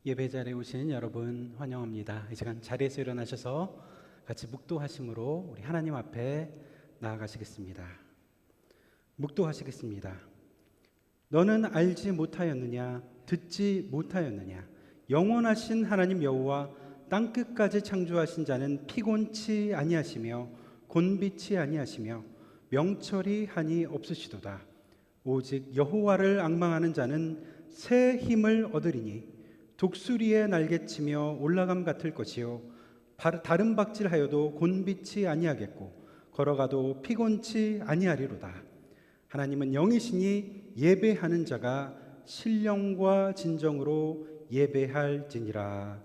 예배 자리에 오신 여러분 환영합니다. 이 시간 자리에서 일어나셔서 같이 묵도하심으로 우리 하나님 앞에 나아가시겠습니다. 묵도하시겠습니다. 너는 알지 못하였느냐? 듣지 못하였느냐? 영원하신 하나님 여호와 땅끝까지 창조하신 자는 피곤치 아니하시며 곤비치 아니하시며 명철이 한이 없으시도다. 오직 여호와를 앙망하는 자는 새 힘을 얻으리니 독수리의 날개치며 올라감 같을 것이요 다른 박질하여도 곤비치 아니하겠고 걸어가도 피곤치 아니하리로다. 하나님은 영이시니 예배하는 자가 신령과 진정으로 예배할지니라.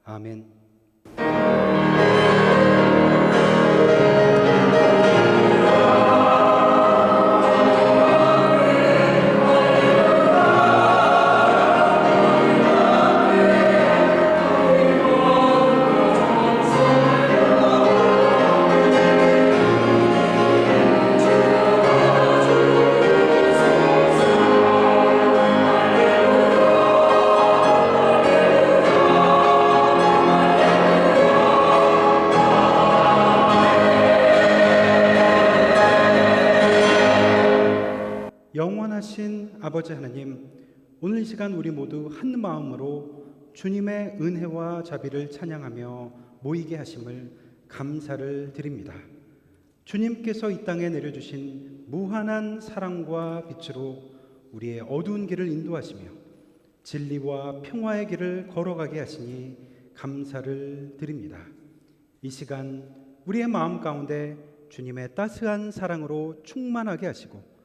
아멘. 영원하신 아버지 하나님, 오늘 이 시간 우리 모두 한 마음으로 주님의 은혜와 자비를 찬양하며 모이게 하심을 감사를 드립니다. 주님께서 이 땅에 내려주신 무한한 사랑과 빛으로 우리의 어두운 길을 인도하시며 진리와 평화의 길을 걸어가게 하시니 감사를 드립니다. 이 시간 우리의 마음 가운데 주님의 따스한 사랑으로 충만하게 하시고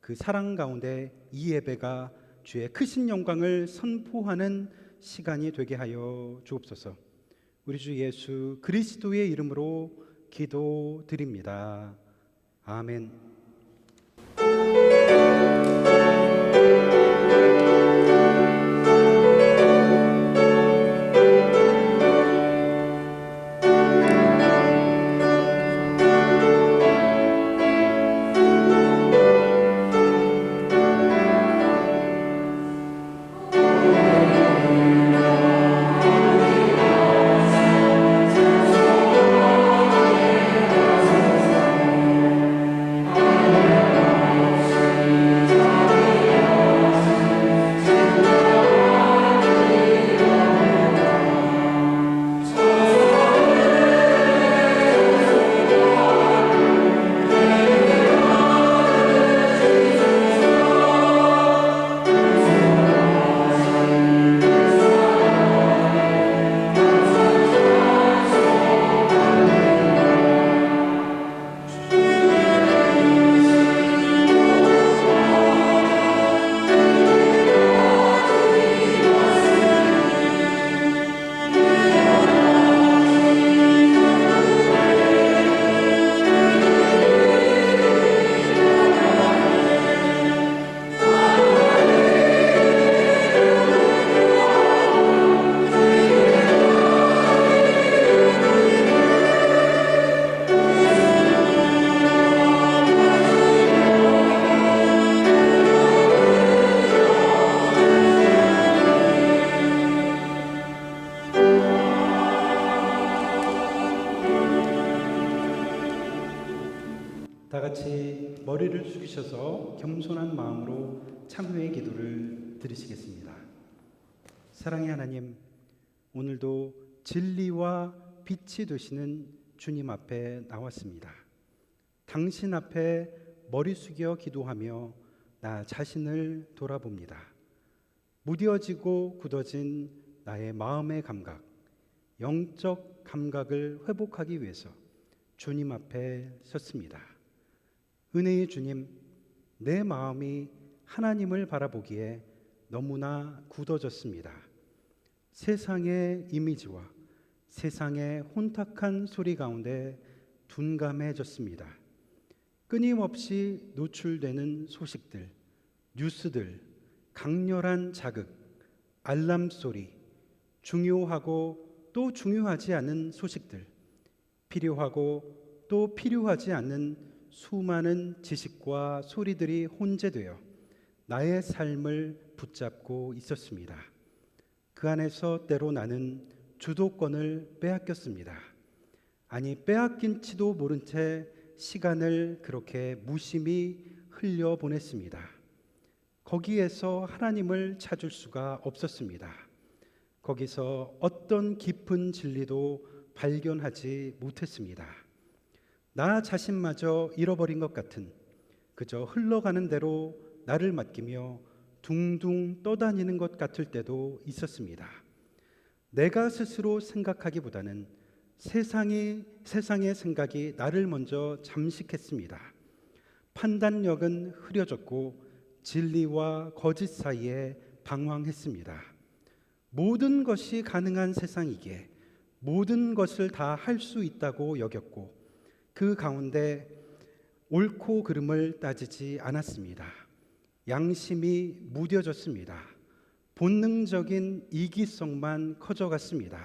그 사랑 가운데 이 예배가 주의 크신 영광을 선포하는 시간이 되게 하여 주옵소서. 우리 주 예수 그리스도의 이름으로 기도드립니다. 아멘. 다 같이 머리를 숙이셔서 겸손한 마음으로 참회의 기도를 드리시겠습니다. 사랑의 하나님, 오늘도 진리와 빛이 되시는 주님 앞에 나왔습니다. 당신 앞에 머리 숙여 기도하며 나 자신을 돌아봅니다. 무뎌지고 굳어진 나의 마음의 감각, 영적 감각을 회복하기 위해서 주님 앞에 섰습니다. 은혜의 주님, 내 마음이 하나님을 바라보기에 너무나 굳어졌습니다. 세상의 이미지와 세상의 혼탁한 소리 가운데 둔감해졌습니다. 끊임없이 노출되는 소식들, 뉴스들, 강렬한 자극, 알람 소리, 중요하고 또 중요하지 않은 소식들, 필요하고 또 필요하지 않는 수많은 지식과 소리들이 혼재되어 나의 삶을 붙잡고 있었습니다. 그 안에서 때로 나는 주도권을 빼앗겼습니다. 아니, 빼앗긴지도 모른 채 시간을 그렇게 무심히 흘려보냈습니다. 거기에서 하나님을 찾을 수가 없었습니다. 거기서 어떤 깊은 진리도 발견하지 못했습니다. 나 자신마저 잃어버린 것 같은, 그저 흘러가는 대로 나를 맡기며 둥둥 떠다니는 것 같을 때도 있었습니다. 내가 스스로 생각하기보다는 세상의 생각이 나를 먼저 잠식했습니다. 판단력은 흐려졌고 진리와 거짓 사이에 방황했습니다. 모든 것이 가능한 세상이기에 모든 것을 다 할 수 있다고 여겼고 그 가운데 옳고 그름을 따지지 않았습니다. 양심이 무뎌졌습니다. 본능적인 이기성만 커져갔습니다.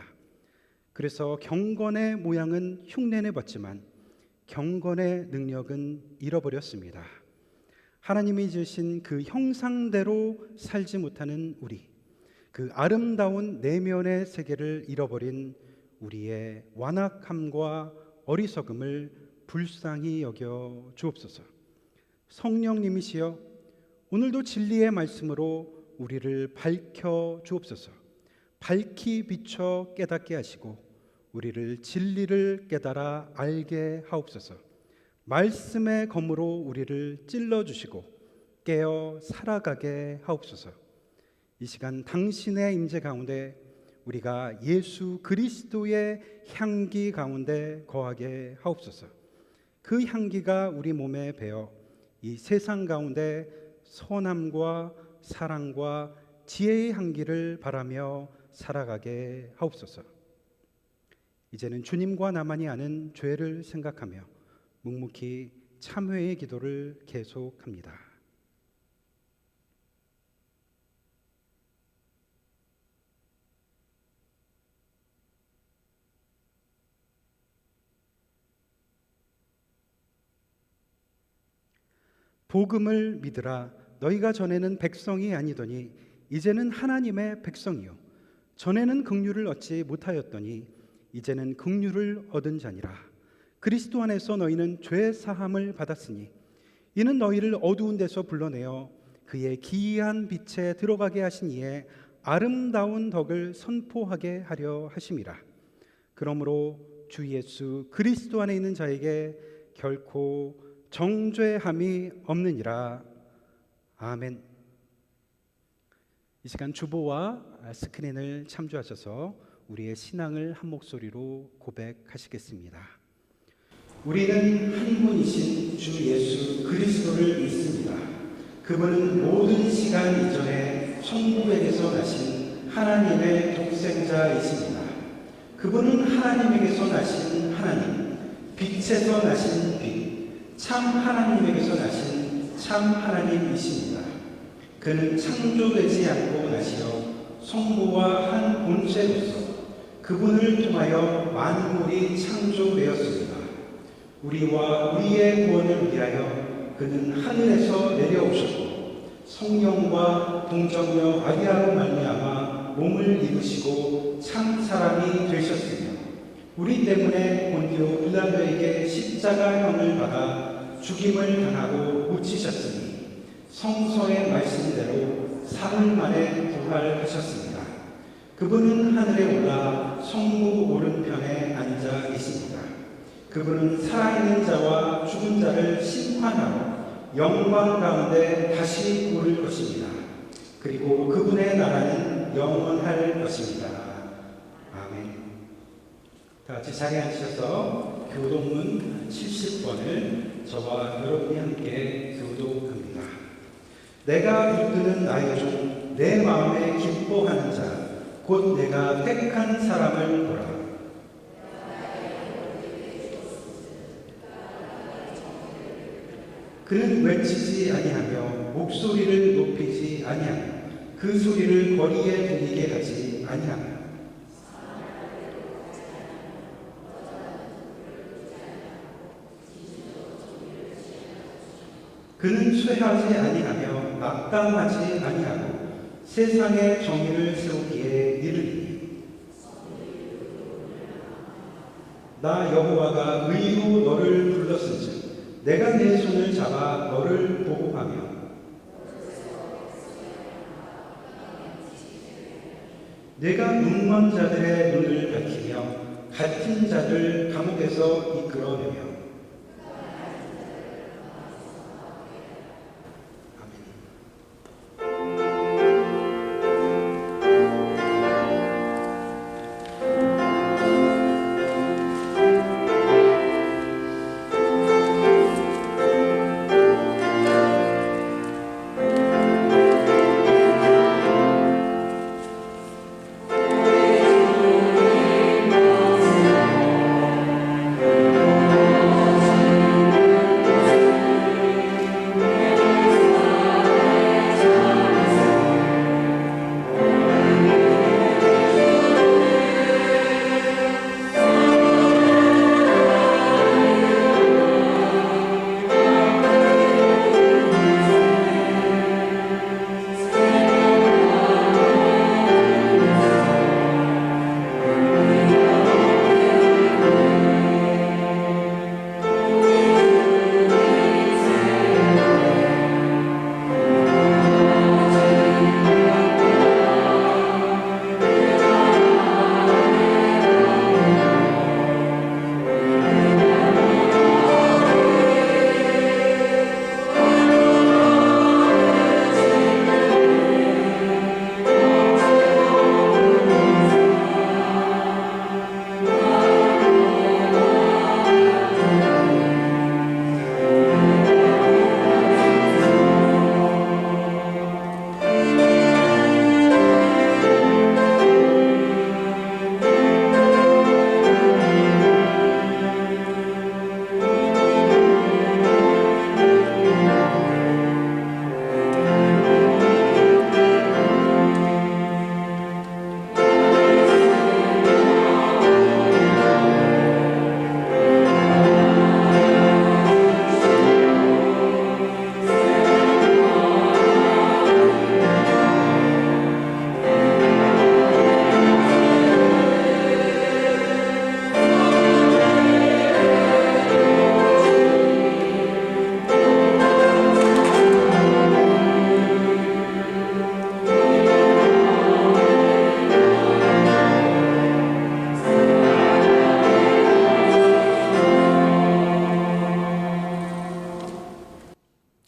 그래서 경건의 모양은 흉내내봤지만 경건의 능력은 잃어버렸습니다. 하나님이 지으신 그 형상대로 살지 못하는 우리, 그 아름다운 내면의 세계를 잃어버린 우리의 완악함과 어리석음을 불쌍히 여겨 주옵소서. 성령님이시여, 오늘도 진리의 말씀으로 우리를 밝혀 주옵소서. 밝히 비춰 깨닫게 하시고 우리를 진리를 깨달아 알게 하옵소서. 말씀의 검으로 우리를 찔러주시고 깨어 살아가게 하옵소서. 이 시간 당신의 임재 가운데 우리가 예수 그리스도의 향기 가운데 거하게 하옵소서. 그 향기가 우리 몸에 배어 이 세상 가운데 선함과 사랑과 지혜의 향기를 바라며 살아가게 하옵소서. 이제는 주님과 나만이 아는 죄를 생각하며 묵묵히 참회의 기도를 계속합니다. 복음을 믿으라. 너희가 전에는 백성이 아니더니 이제는 하나님의 백성이요 전에는 긍휼을 얻지 못하였더니 이제는 긍휼을 얻은 자니라. 그리스도 안에서 너희는 죄 사함을 받았으니 이는 너희를 어두운 데서 불러내어 그의 기이한 빛에 들어가게 하신 이의 아름다운 덕을 선포하게 하려 하심이라. 그러므로 주 예수 그리스도 안에 있는 자에게 결코 정죄함이 없느니라. 아멘. 이 시간 주보와 스크린을 참조하셔서 우리의 신앙을 한 목소리로 고백하시겠습니다. 우리는 한 분이신 주 예수 그리스도를 믿습니다. 그분은 모든 시간 이전에 천국에게서 나신 하나님의 독생자이십니다. 그분은 하나님에게서 나신 하나님, 빛에서 나신 빛, 참 하나님에게서 나신 참 하나님이십니다. 그는 창조되지 않고 나시어 성부와 한 본체로서 그분을 통하여 만물이 창조되었습니다. 우리와 우리의 구원을 위하여 그는 하늘에서 내려오셨고 성령과 동정녀 마리아로 말미암아 몸을 입으시고 참 사람이 되셨으며 우리 때문에 본디오 빌라도에게 십자가형을 받아 죽임을 당하고 묻히셨으니 성서의 말씀대로 사흘 만에 부활하셨습니다. 그분은 하늘에 올라 성부 오른편에 앉아 계십니다. 그분은 살아있는 자와 죽은 자를 심판하러 영광 가운데 다시 오를 것입니다. 그리고 그분의 나라는 영원할 것입니다. 아멘. 다 같이 자리에 앉으셔서 교독문 70번을 저와 여러분이 함께 교독합니다. 내가 붙드는 나의 종 내 마음에 기뻐하는 자 곧 내가 택한 사람을 보라. 그는 외치지 아니하며 목소리를 높이지 아니하며 그 소리를 거리에 들리게 하지 아니하며 그는 쇠하지 아니하며 낙담하지 아니하고 세상의 정의를 세우기에 이르리니 나 여호와가 의로 너를 불렀은즉 내가 내 손을 잡아 너를 보호하며 내가 눈먼 자들의 눈을 밝히며 갇힌 자를 감옥에서 이끌어내며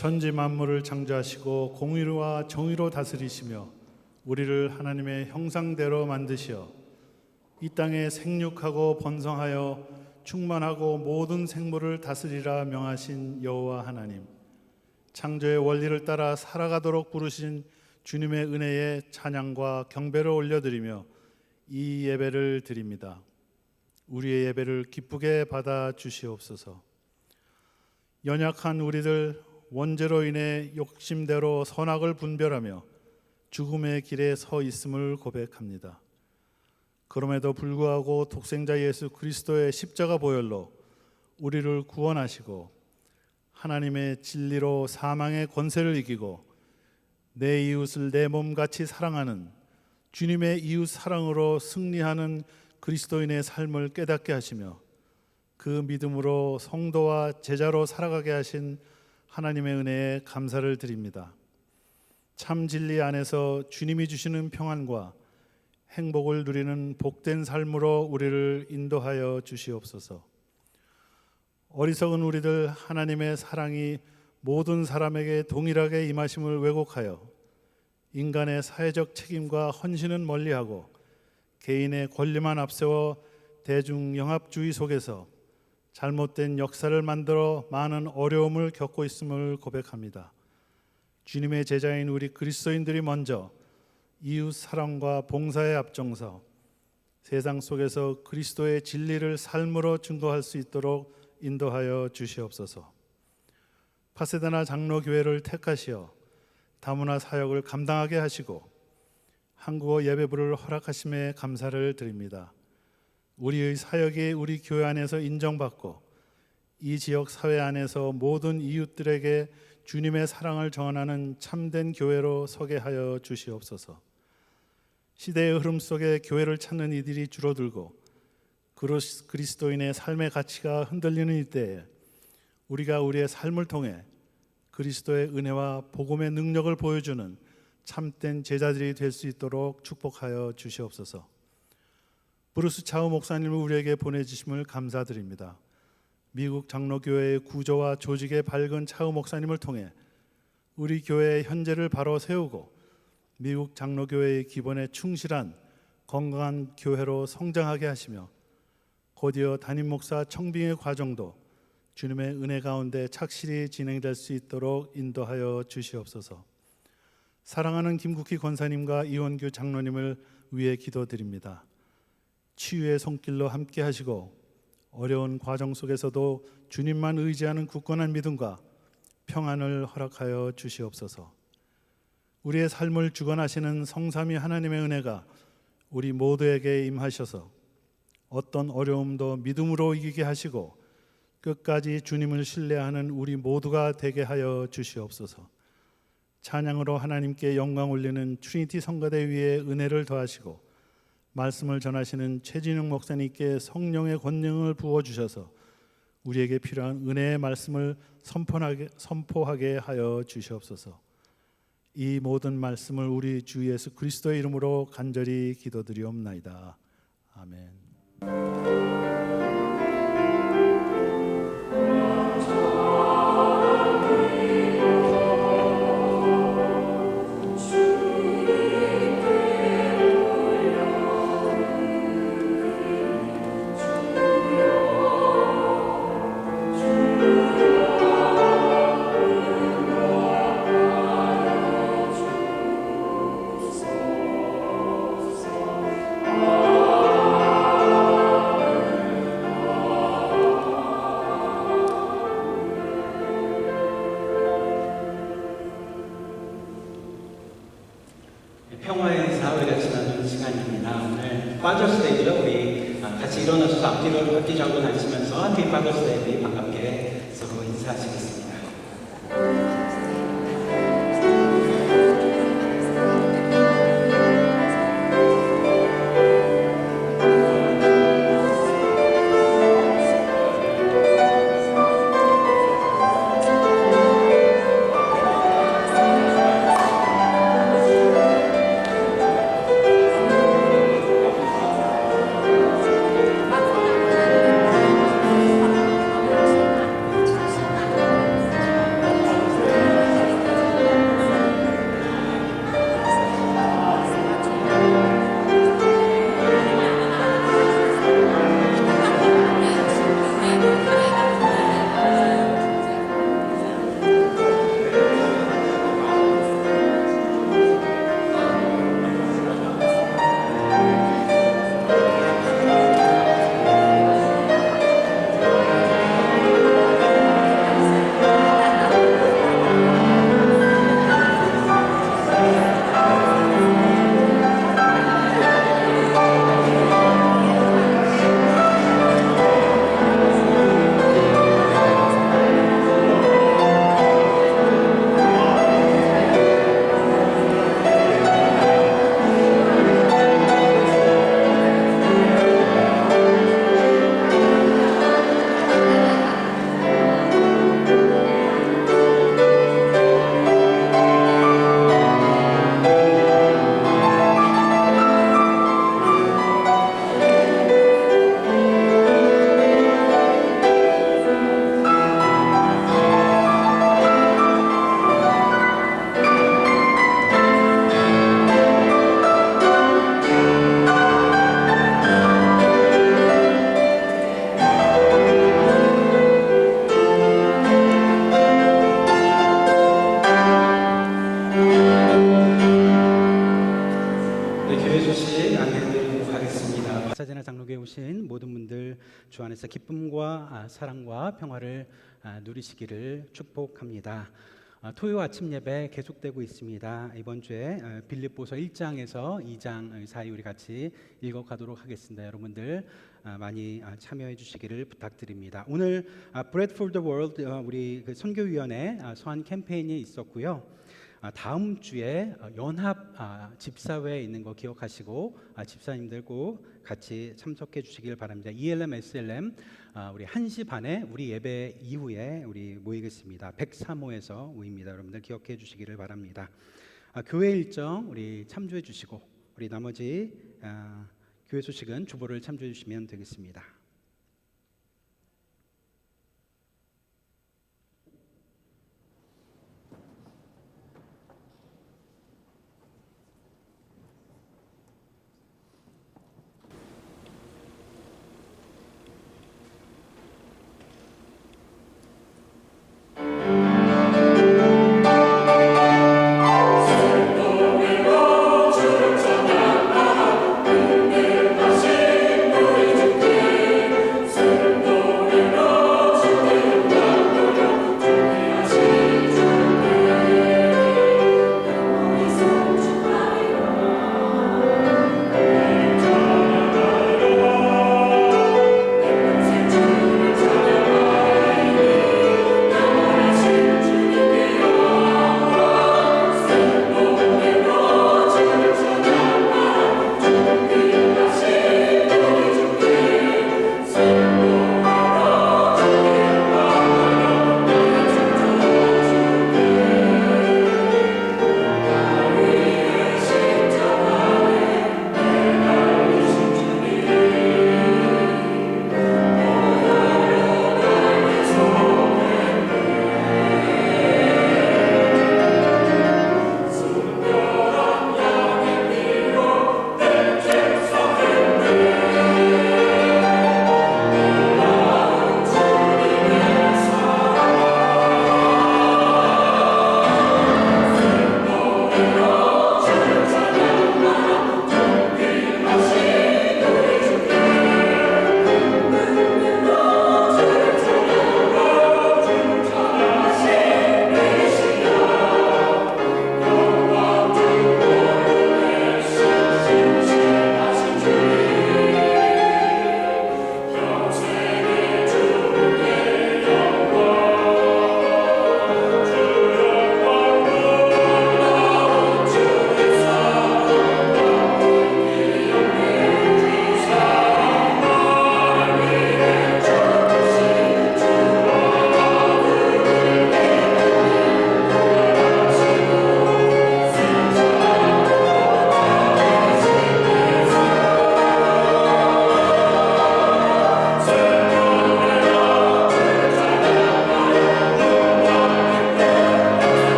천지 만물을 창조하시고 공의와 정의로 다스리시며 우리를 하나님의 형상대로 만드시어 이 땅에 생육하고 번성하여 충만하고 모든 생물을 다스리라 명하신 여호와 하나님, 창조의 원리를 따라 살아가도록 부르신 주님의 은혜에 찬양과 경배를 올려드리며 이 예배를 드립니다. 우리의 예배를 기쁘게 받아 주시옵소서. 연약한 우리들 원죄로 인해 욕심대로 선악을 분별하며 죽음의 길에 서 있음을 고백합니다. 그럼에도 불구하고 독생자 예수 그리스도의 십자가 보혈로 우리를 구원하시고 하나님의 진리로 사망의 권세를 이기고 내 이웃을 내 몸같이 사랑하는 주님의 이웃 사랑으로 승리하는 그리스도인의 삶을 깨닫게 하시며 그 믿음으로 성도와 제자로 살아가게 하신 하나님의 은혜에 감사를 드립니다. 참 진리 안에서 주님이 주시는 평안과 행복을 누리는 복된 삶으로 우리를 인도하여 주시옵소서. 어리석은 우리들 하나님의 사랑이 모든 사람에게 동일하게 임하심을 왜곡하여 인간의 사회적 책임과 헌신은 멀리하고 개인의 권리만 앞세워 대중영합주의 속에서 잘못된 역사를 만들어 많은 어려움을 겪고 있음을 고백합니다. 주님의 제자인 우리 그리스도인들이 먼저 이웃 사랑과 봉사에 앞장서 세상 속에서 그리스도의 진리를 삶으로 증거할 수 있도록 인도하여 주시옵소서. 파세다나 장로교회를 택하시어 다문화 사역을 감당하게 하시고 한국어 예배부를 허락하심에 감사를 드립니다. 우리의 사역이 우리 교회 안에서 인정받고 이 지역 사회 안에서 모든 이웃들에게 주님의 사랑을 전하는 참된 교회로 서게 하여 주시옵소서. 시대의 흐름 속에 교회를 찾는 이들이 줄어들고 그리스도인의 삶의 가치가 흔들리는 이때에 우리가 우리의 삶을 통해 그리스도의 은혜와 복음의 능력을 보여주는 참된 제자들이 될 수 있도록 축복하여 주시옵소서. 브루스 차우 목사님을 우리에게 보내주심을 감사드립니다. 미국 장로교회의 구조와 조직의 밝은 차우 목사님을 통해 우리 교회의 현재를 바로 세우고 미국 장로교회의 기본에 충실한 건강한 교회로 성장하게 하시며 곧이어 담임 목사 청빙의 과정도 주님의 은혜 가운데 착실히 진행될 수 있도록 인도하여 주시옵소서. 사랑하는 김국희 권사님과 이원규 장로님을 위해 기도드립니다. 치유의 손길로 함께 하시고 어려운 과정 속에서도 주님만 의지하는 굳건한 믿음과 평안을 허락하여 주시옵소서. 우리의 삶을 주관하시는 성삼위 하나님의 은혜가 우리 모두에게 임하셔서 어떤 어려움도 믿음으로 이기게 하시고 끝까지 주님을 신뢰하는 우리 모두가 되게 하여 주시옵소서. 찬양으로 하나님께 영광 올리는 트리니티 성가대 위에 은혜를 더하시고 말씀을 전하시는 최진영 목사님께 성령의 권능을 부어주셔서 우리에게 필요한 은혜의 말씀을 선포하게 하여 주시옵소서. 이 모든 말씀을 우리 주 예수 그리스도의 이름으로 간절히 기도드리옵나이다. 아멘. 평화의 사흘을 같이 나누는 시간입니다. 오늘 파더스데이죠. 우리 같이 일어나셔서 앞뒤 잡고 다니시면서 해피 파더스데이 반갑게 서로 인사하시겠습니다. 오신 모든 분들 주 안에서 기쁨과 사랑과 평화를 누리시기를 축복합니다. 토요 아침 예배 계속되고 있습니다. 이번 주에 빌립보서 1장에서 2장 사이 우리 같이 읽어가도록 하겠습니다. 여러분들 많이 참여해 주시기를 부탁드립니다. 오늘 Bread for the World 우리 그 선교위원회 서한 캠페인이 있었고요. 다음 주에 연합 집사회에 있는 거 기억하시고 집사님들 꼭 같이 참석해 주시길 바랍니다. ELM, SLM 우리 1시 반에 우리 예배 이후에 우리 모이겠습니다. 103호에서 모입니다. 여러분들 기억해 주시기를 바랍니다. 교회 일정 우리 참조해 주시고 우리 나머지 교회 소식은 주보를 참조해 주시면 되겠습니다.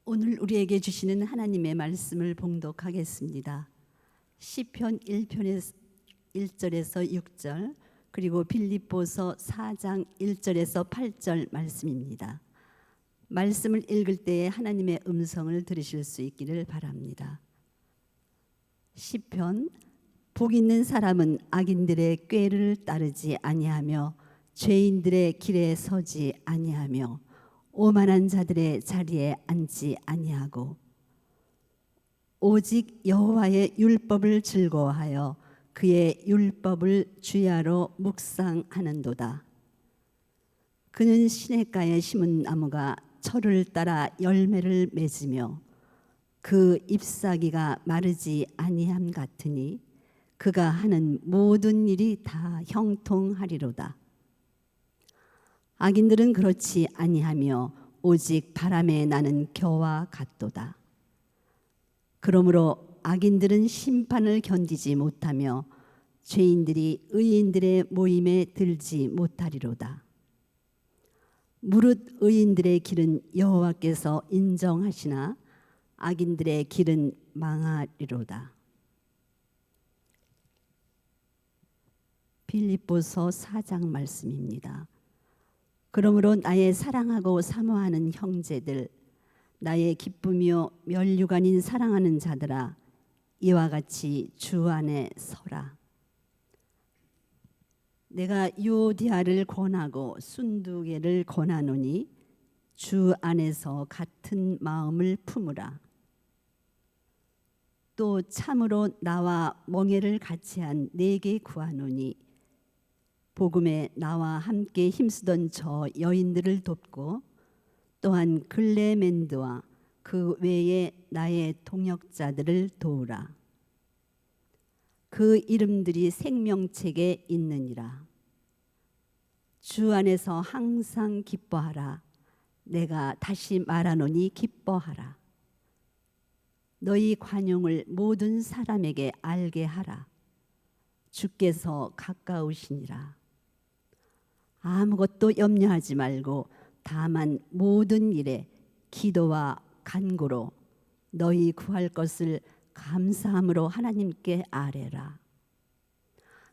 오늘 우리에게 주시는 하나님의 말씀을 봉독하겠습니다. 시편 1편에서 1절에서 6절 그리고 빌립보서 4장 1절에서 8절 말씀입니다. 말씀을 읽을 때에 하나님의 음성을 들으실 수 있기를 바랍니다. 시편 복 있는 사람은 악인들의 꾀를 따르지 아니하며 죄인들의 길에 서지 아니하며 오만한 자들의 자리에 앉지 아니하고 오직 여호와의 율법을 즐거워하여 그의 율법을 주야로 묵상하는도다. 그는 시냇가에 심은 나무가 철을 따라 열매를 맺으며 그 잎사귀가 마르지 아니함 같으니 그가 하는 모든 일이 다 형통하리로다. 악인들은 그렇지 아니하며 오직 바람에 나는 겨와 같도다. 그러므로 악인들은 심판을 견디지 못하며 죄인들이 의인들의 모임에 들지 못하리로다. 무릇 의인들의 길은 여호와께서 인정하시나 악인들의 길은 망하리로다. 빌립보서 4장 말씀입니다. 그러므로 나의 사랑하고 사모하는 형제들, 나의 기쁨이요 멸류관인 사랑하는 자들아, 이와 같이 주 안에 서라. 내가 유오디아를 권하고 순두개를 권하노니 주 안에서 같은 마음을 품으라. 또 참으로 나와 멍에를 같이 한 네게 구하노니 복음에 나와 함께 힘쓰던 저 여인들을 돕고 또한 글레멘드와 그 외에 나의 동역자들을 도우라. 그 이름들이 생명책에 있느니라. 주 안에서 항상 기뻐하라. 내가 다시 말하노니 기뻐하라. 너희 관용을 모든 사람에게 알게 하라. 주께서 가까우시니라. 아무것도 염려하지 말고 다만 모든 일에 기도와 간구로 너희 구할 것을 감사함으로 하나님께 아뢰라.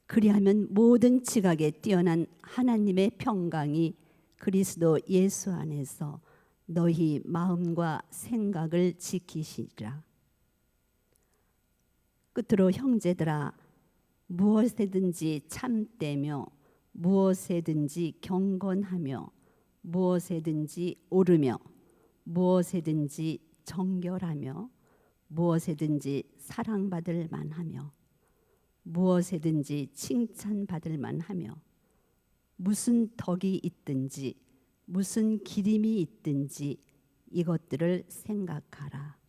그리하면 모든 지각에 뛰어난 하나님의 평강이 그리스도 예수 안에서 너희 마음과 생각을 지키시리라. 끝으로 형제들아, 무엇에든지 참되며 무엇에든지 경건하며 무엇에든지 옳으며 무엇에든지 정결하며 무엇에든지 사랑받을 만하며 무엇에든지 칭찬받을 만하며 무슨 덕이 있든지 무슨 기림이 있든지 이것들을 생각하라.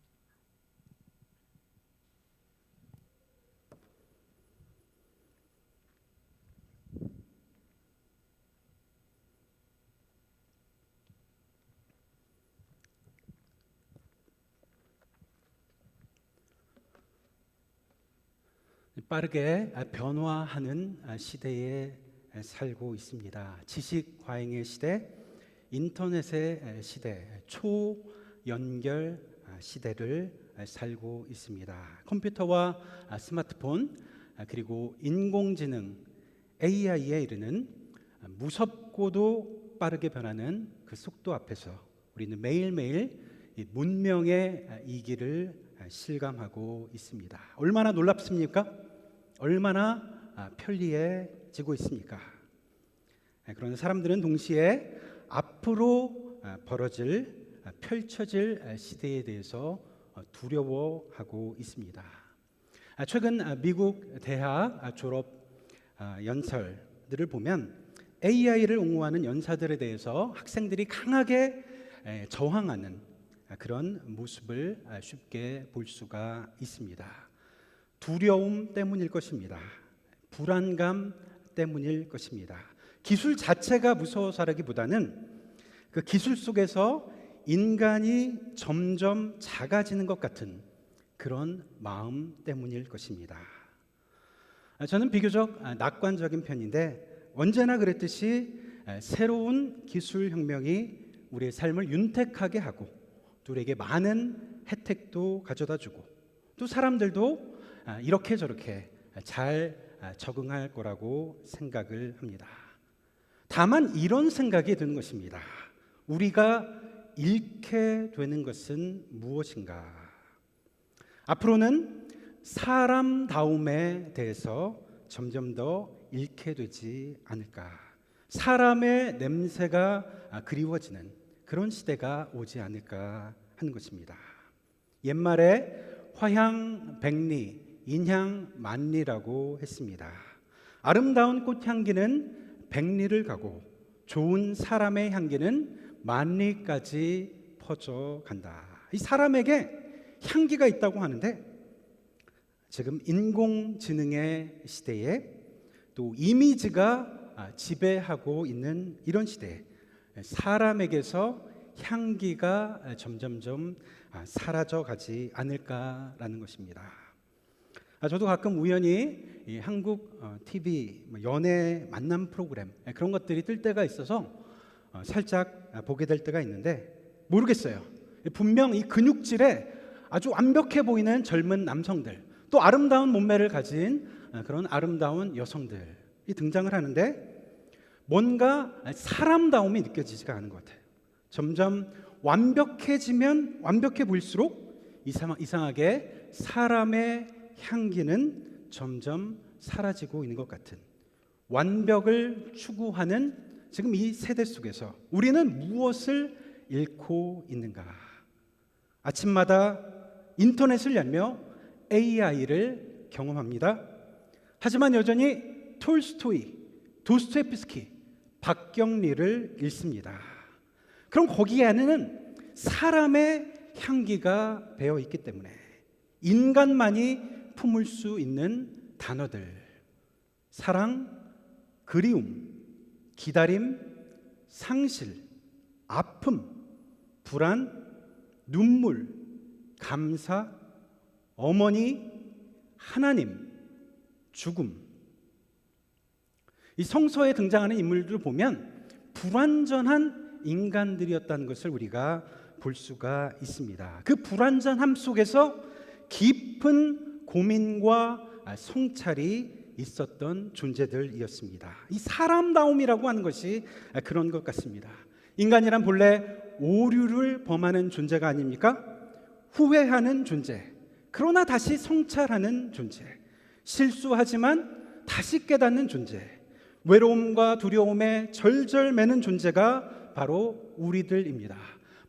빠르게 변화하는 시대에 살고 있습니다. 지식 과잉의 시대, 인터넷의 시대, 초연결 시대를 살고 있습니다. 컴퓨터와 스마트폰 그리고 인공지능 AI에 이르는 무섭고도 빠르게 변하는 그 속도 앞에서 우리는 매일매일 이 문명의 이기를 실감하고 있습니다. 얼마나 놀랍습니까? 얼마나 편리해지고 있습니까? 그러나 사람들은 동시에 앞으로 펼쳐질 시대에 대해서 두려워하고 있습니다. 최근 미국 대학 졸업 연설들을 보면 AI를 옹호하는 연사들에 대해서 학생들이 강하게 저항하는 그런 모습을 쉽게 볼 수가 있습니다. 두려움 때문일 것입니다. 불안감 때문일 것입니다. 기술 자체가 무서워서라기보다는 그 기술 속에서 인간이 점점 작아지는 것 같은 그런 마음 때문일 것입니다. 저는 비교적 낙관적인 편인데 언제나 그랬듯이 새로운 기술 혁명이 우리의 삶을 윤택하게 하고 또 우리에게 많은 혜택도 가져다 주고 또 사람들도 이렇게 저렇게 잘 적응할 거라고 생각을 합니다. 다만 이런 생각이 드는 것입니다. 우리가 잃게 되는 것은 무엇인가? 앞으로는 사람다움에 대해서 점점 더 잃게 되지 않을까? 사람의 냄새가 그리워지는 그런 시대가 오지 않을까 하는 것입니다. 옛말에 화향백리, 인향만리라고 했습니다. 아름다운 꽃향기는 백리를 가고 좋은 사람의 향기는 만리까지 퍼져간다. 이 사람에게 향기가 있다고 하는데 지금 인공지능의 시대에 또 이미지가 지배하고 있는 이런 시대에 사람에게서 향기가 점점점 사라져가지 않을까라는 것입니다. 저도 가끔 우연히 이 한국 TV 연애 만남 프로그램 그런 것들이 뜰 때가 있어서 살짝 보게 될 때가 있는데 모르겠어요. 분명 이 근육질에 아주 완벽해 보이는 젊은 남성들 또 아름다운 몸매를 가진 그런 아름다운 여성들 등장을 하는데 뭔가 사람다움이 느껴지지가 않은 것 같아요. 점점 완벽해지면 완벽해 보일수록 이상하게 사람의 향기는 점점 사라지고 있는 것 같은, 완벽을 추구하는 지금 이 세대 속에서 우리는 무엇을 잃고 있는가? 아침마다 인터넷을 열며 AI를 경험합니다. 하지만 여전히 톨스토이, 도스토옙스키, 박경리를 읽습니다. 그럼 거기에는 사람의 향기가 배어 있기 때문에 인간만이 품을 수 있는 단어들, 사랑, 그리움, 기다림, 상실, 아픔, 불안, 눈물, 감사, 어머니, 하나님, 죽음. 이 성서에 등장하는 인물들을 보면 불완전한 인간들이었다는 것을 우리가 볼 수가 있습니다. 그 불완전함 속에서 깊은 고민과 성찰이 있었던 존재들이었습니다. 이 사람다움이라고 하는 것이 그런 것 같습니다. 인간이란 본래 오류를 범하는 존재가 아닙니까? 후회하는 존재, 그러나 다시 성찰하는 존재, 실수하지만 다시 깨닫는 존재, 외로움과 두려움에 절절매는 존재가 바로 우리들입니다.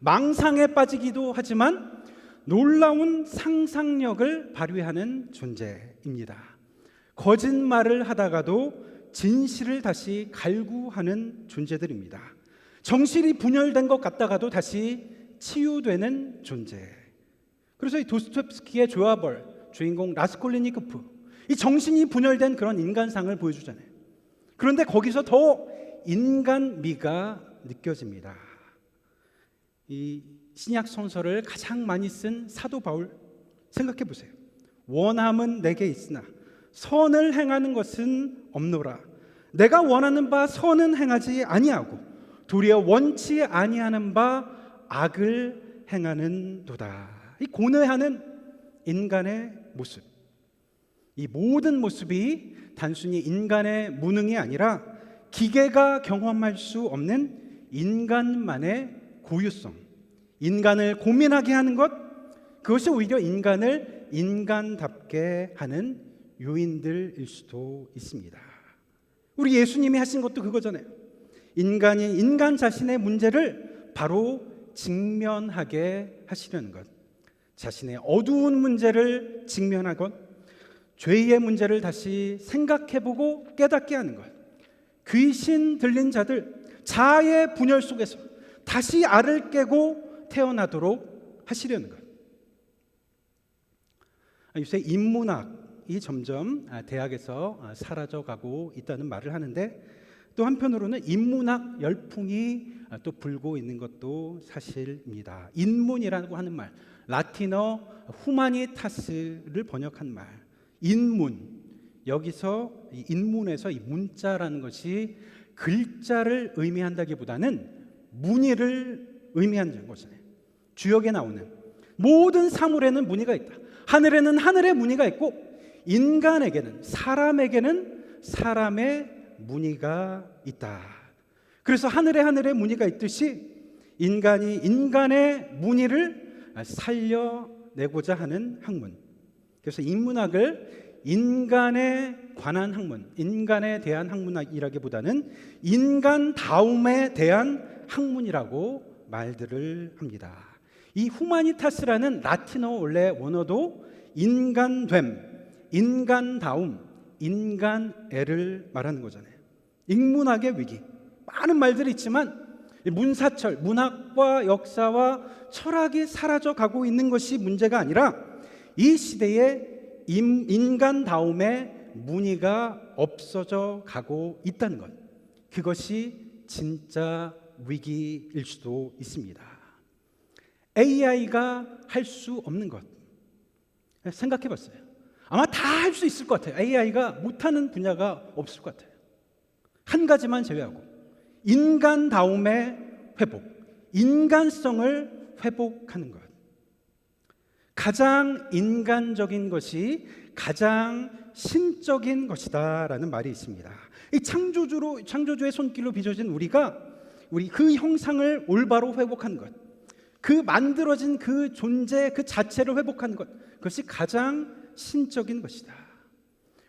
망상에 빠지기도 하지만 놀라운 상상력을 발휘하는 존재입니다. 거짓말을 하다가도 진실을 다시 갈구하는 존재들입니다. 정신이 분열된 것 같다가도 다시 치유되는 존재. 그래서 이 도스토옙스키의 조아벌, 주인공 라스콜리니코프, 이 정신이 분열된 그런 인간상을 보여주잖아요. 그런데 거기서 더 인간미가 느껴집니다. 이 신약 성서를 가장 많이 쓴 사도 바울 생각해 보세요. 원함은 내게 있으나 선을 행하는 것은 없노라. 내가 원하는 바 선은 행하지 아니하고 도리어 원치 아니하는 바 악을 행하는도다. 이 고뇌하는 인간의 모습, 이 모든 모습이 단순히 인간의 무능이 아니라 기계가 경험할 수 없는 인간만의 고유성, 인간을 고민하게 하는 것, 그것이 오히려 인간을 인간답게 하는 요인들일 수도 있습니다. 우리 예수님이 하신 것도 그거잖아요. 인간이 인간 자신의 문제를 바로 직면하게 하시려는 것, 자신의 어두운 문제를 직면하건 죄의 문제를 다시 생각해보고 깨닫게 하는 것, 귀신 들린 자들 자아의 분열 속에서 다시 알을 깨고 태어나도록 하시려는 것. 요새 인문학이 점점 대학에서 사라져가고 있다는 말을 하는데, 또 한편으로는 인문학 열풍이 또 불고 있는 것도 사실입니다. 인문이라고 하는 말, 라틴어 후마니타스를 번역한 말, 인문. 여기서 이 인문에서 이 문자라는 것이 글자를 의미한다기보다는 무늬를 의미하는 거잖아요. 주역에 나오는 모든 사물에는 무늬가 있다. 하늘에는 하늘의 무늬가 있고 인간에게는, 사람에게는 사람의 무늬가 있다. 그래서 하늘에 무늬가 있듯이 인간이 인간의 무늬를 살려내고자 하는 학문. 그래서 인문학을 인간에 관한 학문, 인간에 대한 학문이라기보다는 인간다움에 대한 학문이라고 말들을 합니다. 이 후마니타스라는 라틴어 원래 원어도 인간됨, 인간다움, 인간애를 말하는 거잖아요. 인문학의 위기, 많은 말들이 있지만 문사철, 문학과 역사와 철학이 사라져가고 있는 것이 문제가 아니라 이 시대에 인간다움의 무늬가 없어져 가고 있다는 것, 그것이 진짜 위기일 수도 있습니다. AI가 할 수 없는 것 생각해 봤어요. 아마 다 할 수 있을 것 같아요. AI가 못하는 분야가 없을 것 같아요. 한 가지만 제외하고 인간다움의 회복, 인간성을 회복하는 것. 가장 인간적인 것이 가장 신적인 것이다라는 말이 있습니다. 이 창조주의 손길로 빚어진 우리가 그 형상을 올바로 회복한 것, 그 만들어진 그 존재 그 자체를 회복한 것, 그것이 가장 신적인 것이다.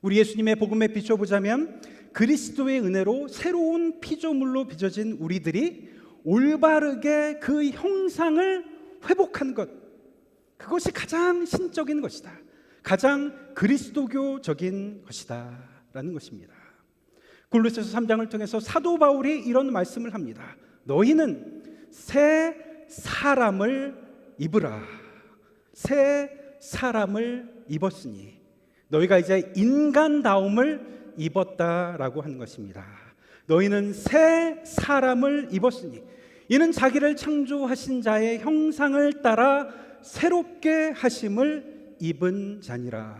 우리 예수님의 복음에 비춰보자면 그리스도의 은혜로 새로운 피조물로 빚어진 우리들이 올바르게 그 형상을 회복한 것, 그것이 가장 신적인 것이다. 가장 그리스도교적인 것이다 라는 것입니다. 골로새서 3장을 통해서 사도 바울이 이런 말씀을 합니다. 너희는 새 사람을 입으라. 새 사람을 입었으니 너희가 이제 인간다움을 입었다라고 하는 것입니다. 너희는 새 사람을 입었으니 이는 자기를 창조하신 자의 형상을 따라 새롭게 하심을 입은 자니라.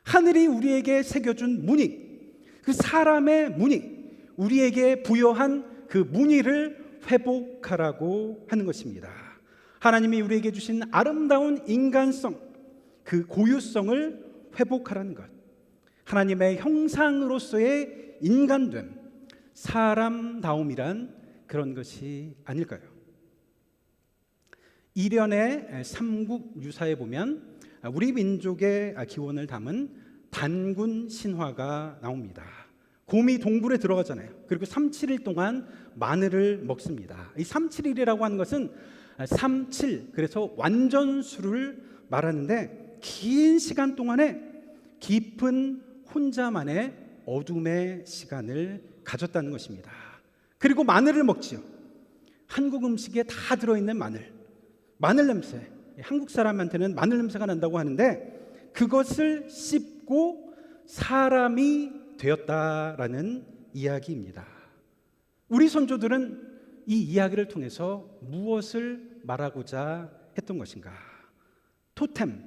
하늘이 우리에게 새겨준 무늬, 그 사람의 무늬, 우리에게 부여한 그 무늬를 회복하라고 하는 것입니다. 하나님이 우리에게 주신 아름다운 인간성, 그 고유성을 회복하라는 것, 하나님의 형상으로서의 인간됨, 사람다움이란 그런 것이 아닐까요? 일연의 삼국 유사에 보면 우리 민족의 기원을 담은 단군 신화가 나옵니다. 곰이 동굴에 들어가잖아요. 그리고 3-7일 동안 마늘을 먹습니다. 이 3-7일이라고 하는 것은 3-7, 그래서 완전수를 말하는데 긴 시간 동안에 깊은 혼자만의 어둠의 시간을 가졌다는 것입니다. 그리고 마늘을 먹지요. 한국 음식에 다 들어있는 마늘 냄새, 한국 사람한테는 마늘 냄새가 난다고 하는데 그것을 씹고 사람이 되었다라는 이야기입니다. 우리 선조들은 이 이야기를 통해서 무엇을 말하고자 했던 것인가? 토템,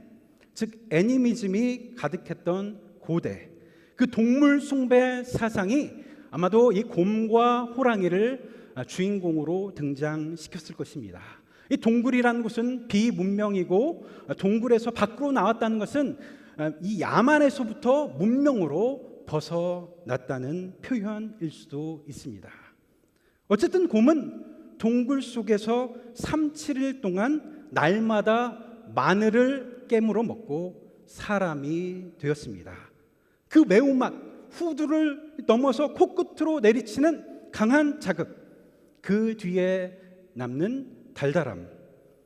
즉 애니미즘이 가득했던 고대, 그 동물 숭배 사상이 아마도 이 곰과 호랑이를 주인공으로 등장시켰을 것입니다. 이 동굴이라는 곳은 비문명이고 동굴에서 밖으로 나왔다는 것은 이 야만에서부터 문명으로 벗어났다는 표현일 수도 있습니다. 어쨌든 곰은 동굴 속에서 3-7일 동안 날마다 마늘을 깨물어 먹고 사람이 되었습니다. 그 매운맛, 후두를 넘어서 코끝으로 내리치는 강한 자극, 그 뒤에 남는 달달함,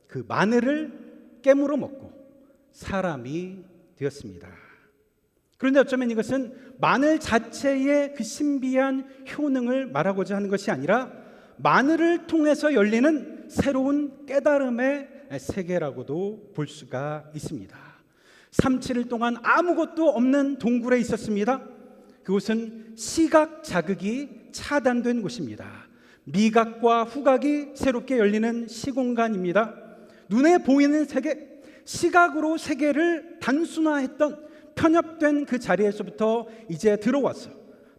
그 마늘을 깨물어 먹고 사람이 되었습니다. 그런데 어쩌면 이것은 마늘 자체의 그 신비한 효능을 말하고자 하는 것이 아니라 마늘을 통해서 열리는 새로운 깨달음의 세계라고도 볼 수가 있습니다. 3-7일 동안 아무것도 없는 동굴에 있었습니다. 그곳은 시각 자극이 차단된 곳입니다. 미각과 후각이 새롭게 열리는 시공간입니다. 눈에 보이는 세계, 시각으로 세계를 단순화했던 편협된 그 자리에서부터 이제 들어와서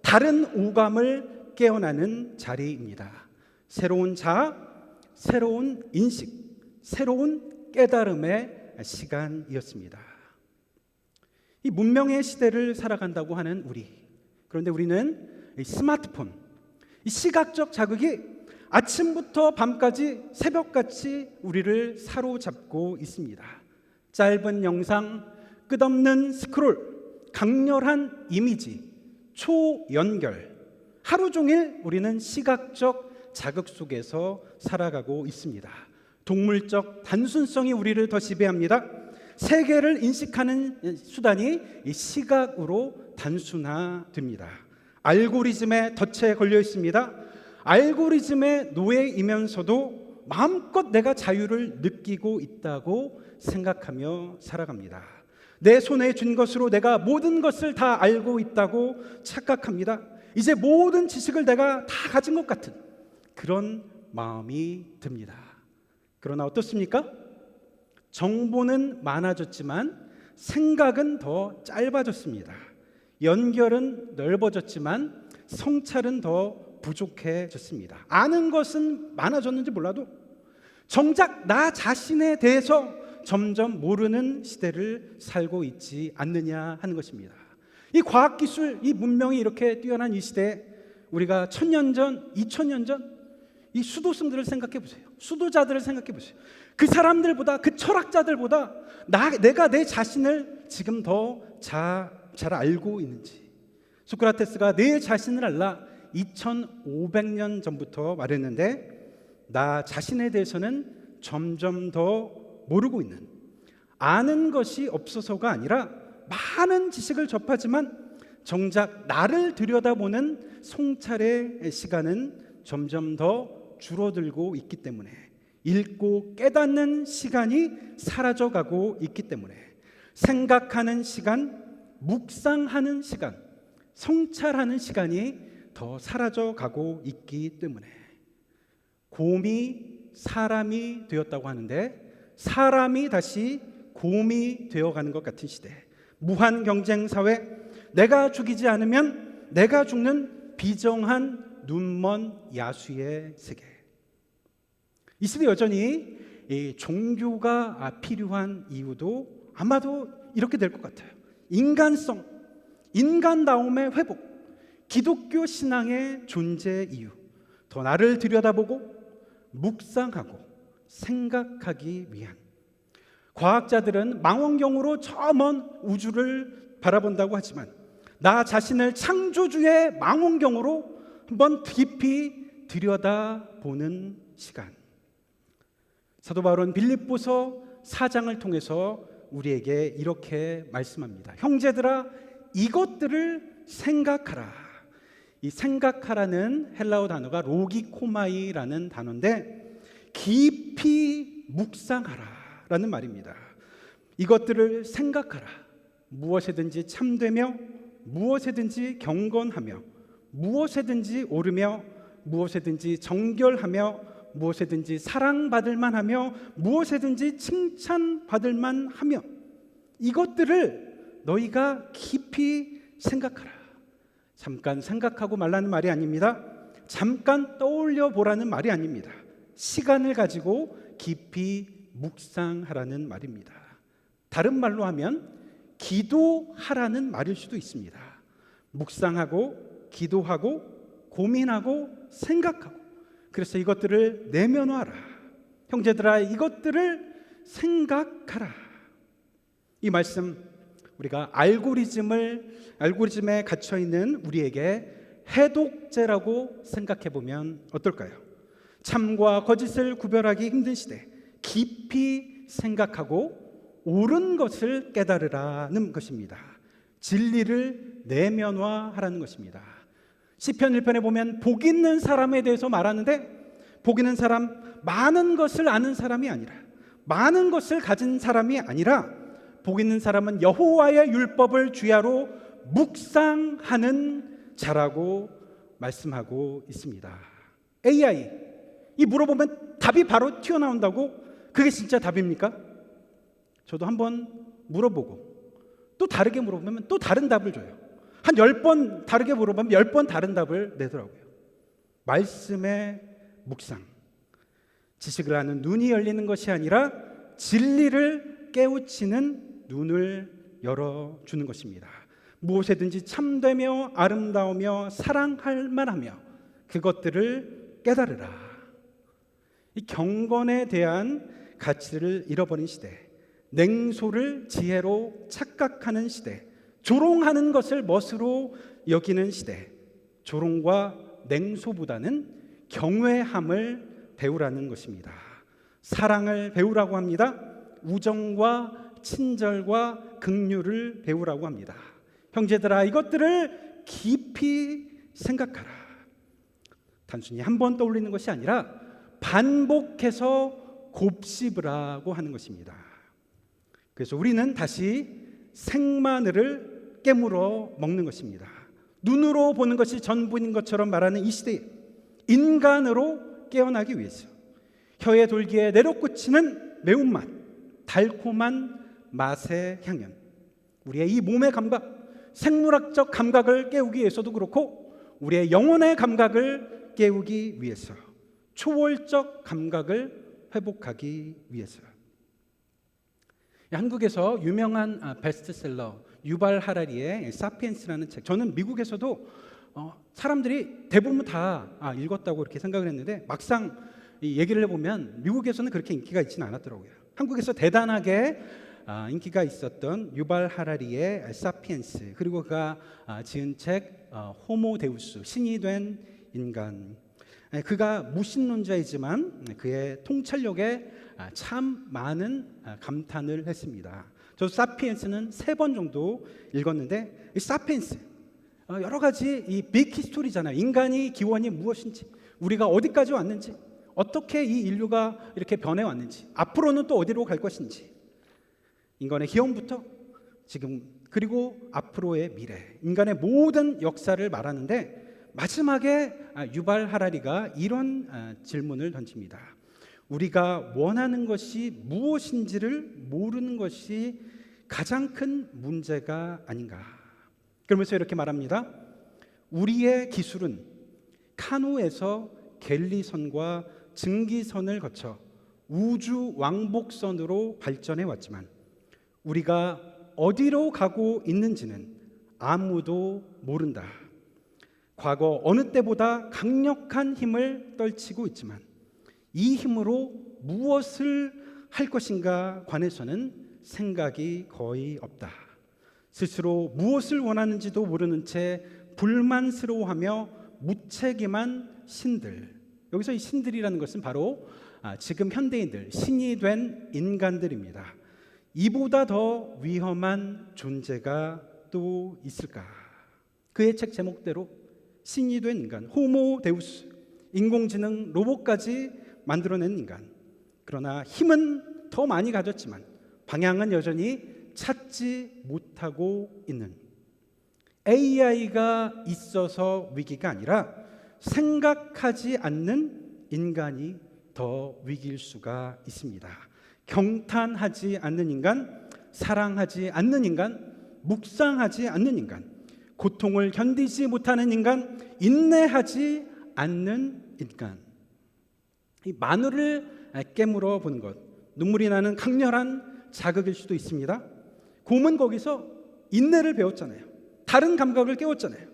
다른 오감을 깨어나는 자리입니다. 새로운 자아, 새로운 인식, 새로운 깨달음의 시간이었습니다. 이 문명의 시대를 살아간다고 하는 우리, 그런데 우리는 이 스마트폰, 이 시각적 자극이 아침부터 밤까지 새벽같이 우리를 사로잡고 있습니다. 짧은 영상, 끝없는 스크롤, 강렬한 이미지, 초연결, 하루 종일 우리는 시각적 자극 속에서 살아가고 있습니다. 동물적 단순성이 우리를 더 지배합니다. 세계를 인식하는 수단이 이 시각으로 단순화됩니다. 알고리즘의 덫에 걸려 있습니다. 알고리즘의 노예이면서도 마음껏 내가 자유를 느끼고 있다고 생각하며 살아갑니다. 내 손에 쥔 것으로 내가 모든 것을 다 알고 있다고 착각합니다. 이제 모든 지식을 내가 다 가진 것 같은 그런 마음이 듭니다. 그러나 어떻습니까? 정보는 많아졌지만 생각은 더 짧아졌습니다. 연결은 넓어졌지만 성찰은 더 부족해졌습니다. 아는 것은 많아졌는지 몰라도 정작 나 자신에 대해서 점점 모르는 시대를 살고 있지 않느냐 하는 것입니다. 이 과학기술, 이 문명이 이렇게 뛰어난 이 시대에 우리가 1000년 전, 2000년 전 이 수도승들을 생각해 보세요. 수도자들을 생각해 보세요. 그 사람들보다, 그 철학자들보다 내가 내 자신을 지금 더 잘 알고 있는지. 소크라테스가 내 자신을 알라 2500년 전부터 말했는데, 나 자신에 대해서는 점점 더 모르고 있는, 아는 것이 없어서가 아니라 많은 지식을 접하지만 정작 나를 들여다보는 성찰의 시간은 점점 더 줄어들고 있기 때문에, 읽고 깨닫는 시간이 사라져가고 있기 때문에, 생각하는 시간, 묵상하는 시간, 성찰하는 시간이 더 사라져가고 있기 때문에, 곰이 사람이 되었다고 하는데 사람이 다시 곰이 되어가는 것 같은 시대, 무한 경쟁 사회, 내가 죽이지 않으면 내가 죽는 비정한 눈먼 야수의 세계. 이 시대 여전히 이 종교가 필요한 이유도 아마도 이렇게 될 것 같아요. 인간성, 인간다움의 회복, 기독교 신앙의 존재 이유, 더 나를 들여다보고 묵상하고 생각하기 위한. 과학자들은 망원경으로 저 먼 우주를 바라본다고 하지만 나 자신을 창조주의 망원경으로 한번 깊이 들여다보는 시간. 사도 바울은 빌립보서 4장을 통해서 우리에게 이렇게 말씀합니다. 형제들아, 이것들을 생각하라. 이 생각하라는 헬라어 단어가 로기코마이라는 단어인데 깊이 묵상하라라는 말입니다. 이것들을 생각하라. 무엇에든지 참되며 무엇에든지 경건하며 무엇에든지 옳으며 무엇에든지 정결하며 무엇에든지 사랑받을 만하며 무엇에든지 칭찬받을 만하며, 이것들을 너희가 깊이 생각하라. 잠깐 생각하고 말라는 말이 아닙니다. 잠깐 떠올려 보라는 말이 아닙니다. 시간을 가지고 깊이 묵상하라는 말입니다. 다른 말로 하면 기도하라는 말일 수도 있습니다. 묵상하고 기도하고 고민하고 생각하고, 그래서 이것들을 내면화하라. 형제들아, 이것들을 생각하라. 이 말씀, 우리가 알고리즘에 갇혀 있는 우리에게 해독제라고 생각해 보면 어떨까요? 참과 거짓을 구별하기 힘든 시대, 깊이 생각하고 옳은 것을 깨달으라는 것입니다. 진리를 내면화하라는 것입니다. 시편 1편에 보면 복 있는 사람에 대해서 말하는데, 복 있는 사람, 많은 것을 아는 사람이 아니라, 많은 것을 가진 사람이 아니라, 복 있는 사람은 여호와의 율법을 주야로 묵상하는 자라고 말씀하고 있습니다. AI, 이 물어보면 답이 바로 튀어나온다고? 그게 진짜 답입니까? 저도 한번 물어보고 또 다르게 물어보면 또 다른 답을 줘요. 한 10번 다르게 물어보면 10번 다른 답을 내더라고요. 말씀의 묵상, 지식을 아는 눈이 열리는 것이 아니라 진리를 깨우치는 눈을 열어주는 것입니다. 무엇에든지 참되며 아름다우며 사랑할 만하며 그것들을 깨달으라. 이 경건에 대한 가치를 잃어버린 시대, 냉소를 지혜로 착각하는 시대, 조롱하는 것을 멋으로 여기는 시대, 조롱과 냉소보다는 경외함을 배우라는 것입니다. 사랑을 배우라고 합니다. 우정과 친절과 긍휼을 배우라고 합니다. 형제들아, 이것들을 깊이 생각하라. 단순히 한 번 떠올리는 것이 아니라 반복해서 곱씹으라고 하는 것입니다. 그래서 우리는 다시 생마늘을 깨물어 먹는 것입니다. 눈으로 보는 것이 전부인 것처럼 말하는 이 시대에 인간으로 깨어나기 위해서 혀의 돌기에 내려꽂히는 매운맛, 달콤한 맛의 향연, 우리의 이 몸의 감각, 생물학적 감각을 깨우기 위해서도 그렇고 우리의 영혼의 감각을 깨우기 위해서, 초월적 감각을 회복하기 위해서. 한국에서 유명한 베스트셀러 유발 하라리의 사피엔스라는 책, 저는 미국에서도 사람들이 대부분 다 읽었다고 이렇게 생각을 했는데 막상 이 얘기를 해보면 미국에서는 그렇게 인기가 있지는 않았더라고요. 한국에서 대단하게 인기가 있었던 유발 하라리의 사피엔스, 그리고 그가 지은 책 호모 데우스, 신이 된 인간. 그가 무신론자이지만 그의 통찰력에 참 많은 감탄을 했습니다. 저도 사피엔스는 3번 정도 읽었는데, 이 사피엔스 여러 가지 이 빅 히스토리잖아요. 인간이 기원이 무엇인지, 우리가 어디까지 왔는지, 어떻게 이 인류가 이렇게 변해왔는지, 앞으로는 또 어디로 갈 것인지, 인간의 기원부터 지금 그리고 앞으로의 미래, 인간의 모든 역사를 말하는데, 마지막에 유발 하라리가 이런 질문을 던집니다. 우리가 원하는 것이 무엇인지를 모르는 것이 가장 큰 문제가 아닌가. 그러면서 이렇게 말합니다. 우리의 기술은 카누에서 갤리선과 증기선을 거쳐 우주 왕복선으로 발전해 왔지만 우리가 어디로 가고 있는지는 아무도 모른다. 과거 어느 때보다 강력한 힘을 떨치고 있지만 이 힘으로 무엇을 할 것인가 관해서는 생각이 거의 없다. 스스로 무엇을 원하는지도 모르는 채 불만스러워하며 무책임한 신들. 여기서 이 신들이라는 것은 바로 지금 현대인들, 신이 된 인간들입니다. 이보다 더 위험한 존재가 또 있을까? 그의 책 제목대로 신이 된 인간, 호모 데우스, 인공지능 로봇까지 만들어낸 인간. 그러나 힘은 더 많이 가졌지만 방향은 여전히 찾지 못하고 있는, AI가 있어서 위기가 아니라 생각하지 않는 인간이 더 위기일 수가 있습니다. 경탄하지 않는 인간, 사랑하지 않는 인간, 묵상하지 않는 인간, 고통을 견디지 못하는 인간, 인내하지 않는 인간. 이 마늘을 깨물어 보는 것, 눈물이 나는 강렬한 자극일 수도 있습니다. 곰은 거기서 인내를 배웠잖아요. 다른 감각을 깨웠잖아요.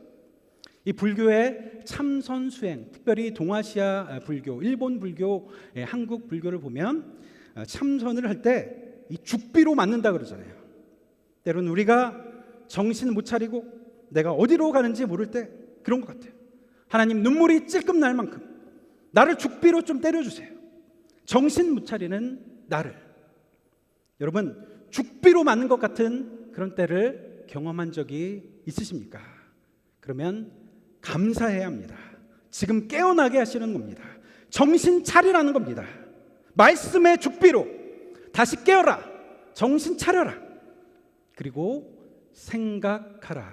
이 불교의 참선 수행, 특별히 동아시아 불교, 일본 불교, 한국 불교를 보면 참선을 할 때 이 죽비로 맞는다 그러잖아요. 때로는 우리가 정신 못 차리고 내가 어디로 가는지 모를 때 그런 것 같아요. 하나님, 눈물이 찔끔 날 만큼 나를 죽비로 좀 때려주세요. 정신 못 차리는 나를. 여러분, 죽비로 맞는 것 같은 그런 때를 경험한 적이 있으십니까? 그러면 감사해야 합니다. 지금 깨어나게 하시는 겁니다. 정신 차리라는 겁니다. 말씀의 죽비로 다시 깨어라. 정신 차려라. 그리고 생각하라.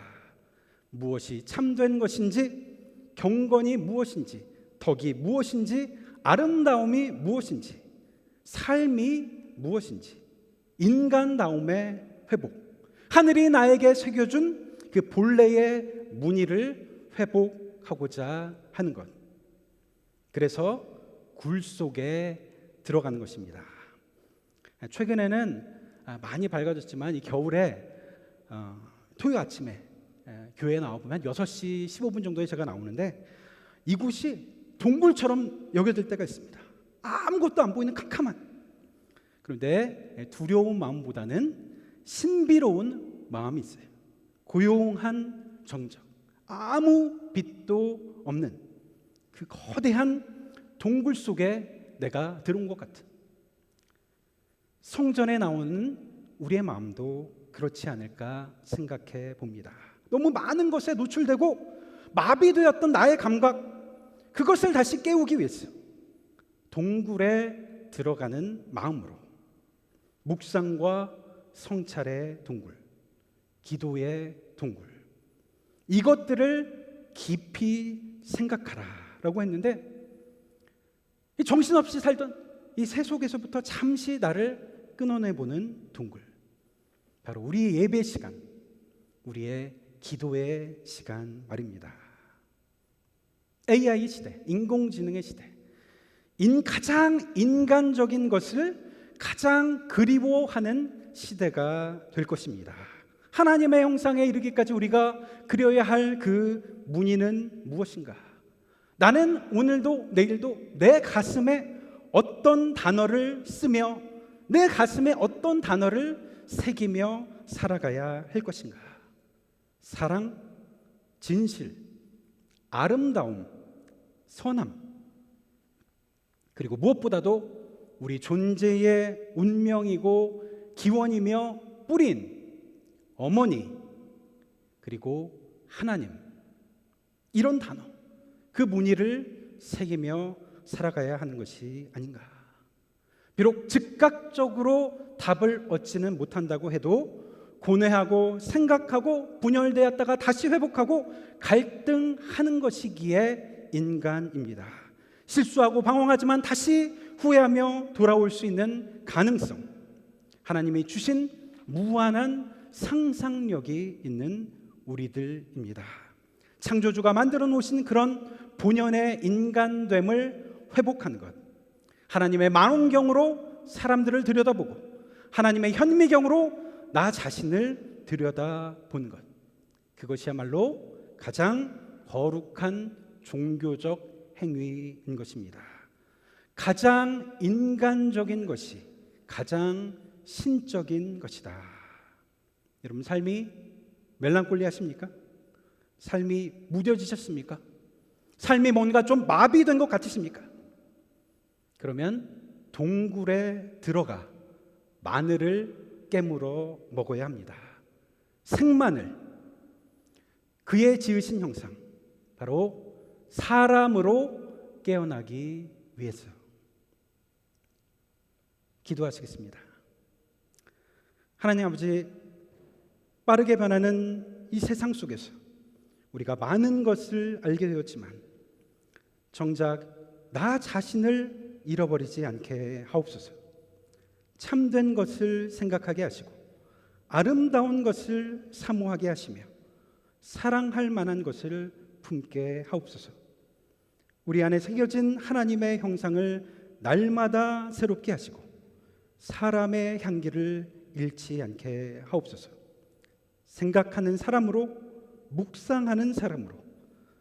무엇이 참된 것인지, 경건이 무엇인지, 덕이 무엇인지, 아름다움이 무엇인지, 삶이 무엇인지, 인간다움의 회복, 하늘이 나에게 새겨준 그 본래의 무늬를 회복하고자 하는 것. 그래서 굴 속에 들어가는 것입니다. 최근에는 많이 밝아졌지만 이 겨울에 토요일 아침에 교회에 나와보면 6시 15분 정도에 제가 나오는데 이곳이 동굴처럼 여겨질 때가 있습니다. 아무것도 안 보이는 캄캄한. 그런데 두려운 마음보다는 신비로운 마음이 있어요. 고요한 정적, 아무 빛도 없는 그 거대한 동굴 속에 내가 들어온 것 같은. 성전에 나오는 우리의 마음도 그렇지 않을까 생각해 봅니다. 너무 많은 것에 노출되고 마비되었던 나의 감각, 그것을 다시 깨우기 위해서 동굴에 들어가는 마음으로 묵상과 성찰의 동굴, 기도의 동굴, 이것들을 깊이 생각하라라고 했는데, 이 정신없이 살던 이 새 속에서부터 잠시 나를 끊어내보는 동굴, 바로 우리의 예배 시간, 우리의 기도의 시간 말입니다. AI 시대, 인공지능의 시대, 가장 인간적인 것을 가장 그리워하는 시대가 될 것입니다. 하나님의 형상에 이르기까지 우리가 그려야 할 그 무늬는 무엇인가? 나는 오늘도 내일도 내 가슴에 어떤 단어를 쓰며 내 가슴에 어떤 단어를 새기며 살아가야 할 것인가? 사랑, 진실, 아름다움, 선함, 그리고 무엇보다도 우리 존재의 운명이고 기원이며 뿌린 어머니, 그리고 하나님, 이런 단어, 그 무늬를 새기며 살아가야 하는 것이 아닌가. 비록 즉각적으로 답을 얻지는 못한다고 해도 고뇌하고 생각하고 분열되었다가 다시 회복하고 갈등하는 것이기에 인간입니다. 실수하고 방황하지만 다시 후회하며 돌아올 수 있는 가능성, 하나님이 주신 무한한 상상력이 있는 우리들입니다. 창조주가 만들어 놓으신 그런 본연의 인간됨을 회복하는 것, 하나님의 망원경으로 사람들을 들여다보고 하나님의 현미경으로 나 자신을 들여다보는 것, 그것이야말로 가장 거룩한 종교적 행위인 것입니다. 가장 인간적인 것이 가장 신적인 것이다. 여러분, 삶이 멜랑콜리 하십니까? 삶이 무뎌지셨습니까? 삶이 뭔가 좀 마비된 것 같으십니까? 그러면 동굴에 들어가 마늘을 깨물어 먹어야 합니다. 생마늘, 그의 지으신 형상, 바로 사람으로 깨어나기 위해서. 기도하시겠습니다. 하나님 아버지, 빠르게 변하는 이 세상 속에서 우리가 많은 것을 알게 되었지만 정작 나 자신을 잃어버리지 않게 하옵소서. 참된 것을 생각하게 하시고 아름다운 것을 사모하게 하시며 사랑할 만한 것을 품게 하옵소서. 우리 안에 새겨진 하나님의 형상을 날마다 새롭게 하시고 사람의 향기를 잃지 않게 하옵소서. 생각하는 사람으로, 묵상하는 사람으로,